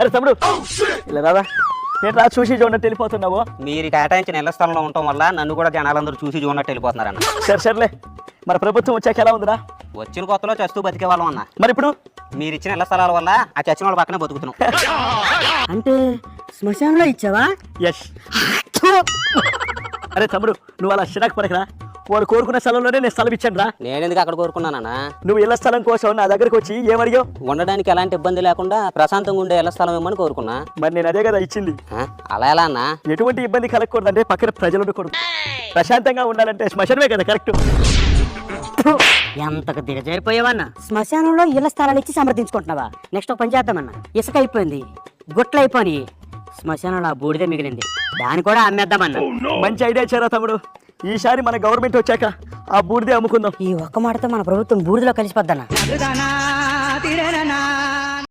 అరే తమ్ముడు ఇలా రాదా నేను రా చూసి చూడనట్టు వెళ్ళిపోతున్నావు. మీరు కేటాయించిన ఇళ్ల స్థలంలో ఉండటం వల్ల నన్ను కూడా జనాలందరూ చూసి చూడనట్టు వెళ్ళిపోతున్నారన్న. సర్లే మరి ప్రభుత్వం వచ్చాక ఎలా ఉందిరా? వచ్చిన కొత్తలో చస్తూ బతికే వాళ్ళం అన్న. మరి ఇప్పుడు మీరు ఇచ్చిన ఇళ్ల స్థలాల వల్ల ఆ చచ్చిన వాళ్ళ పక్కనే బతుకుతున్నాం. అంటే శ్మశానంలో ఇచ్చావా? ఎస్. అరే తమ్ముడు నువ్వు అలా చిరాకు పడకరా. వాడు కోరుకున్న స్థలంలోనే నేను స్థలం ఇచ్చాను రా. నేనెందుకు అక్కడ కోరుకున్నానన్నా? నువ్వు ఇళ్ల స్థలం కోసం నా దగ్గరకు వచ్చి ఏమడిగావు? ఉండడానికి ఎలాంటి ఇబ్బంది లేకుండా ప్రశాంతంగా ఉండే ఇళ్ల స్థలం ఇవ్వమని కోరుకున్నా. మరి నేను అదే కదా ఇచ్చింది. అలా ఎలా అన్నా? ఎటువంటి ఇబ్బంది కలగకూడదంటే పక్కన ప్రజలు ఉండకూడదు. ప్రశాంతంగా ఉండాలంటే శ్మశానమే కదా కరెక్ట్. ఎంతకు దిగజారిపోయావన్నా. శ్మశానంలో ఇళ్ల స్థలాలు ఇచ్చి సమర్థించుకుంటున్నావా? నెక్స్ట్ ఒక పని చేద్దామన్నా. ఇసుక అయిపోయింది, గుట్లు అయిపోయి శ్మశానంలో ఆ బూడిదే మిగిలింది, దాన్ని కూడా అమ్మేద్దామన్నా. మంచి ఐడియా ఇచ్చారా తమ్ముడు. ఈసారి మన గవర్నమెంట్ వచ్చాక ఆ బూడిదే అమ్ముకుందాం. ఈ ఒక్క మాటతో మన ప్రభుత్వం బూడిదలో కలిసిపోద్దన్నా.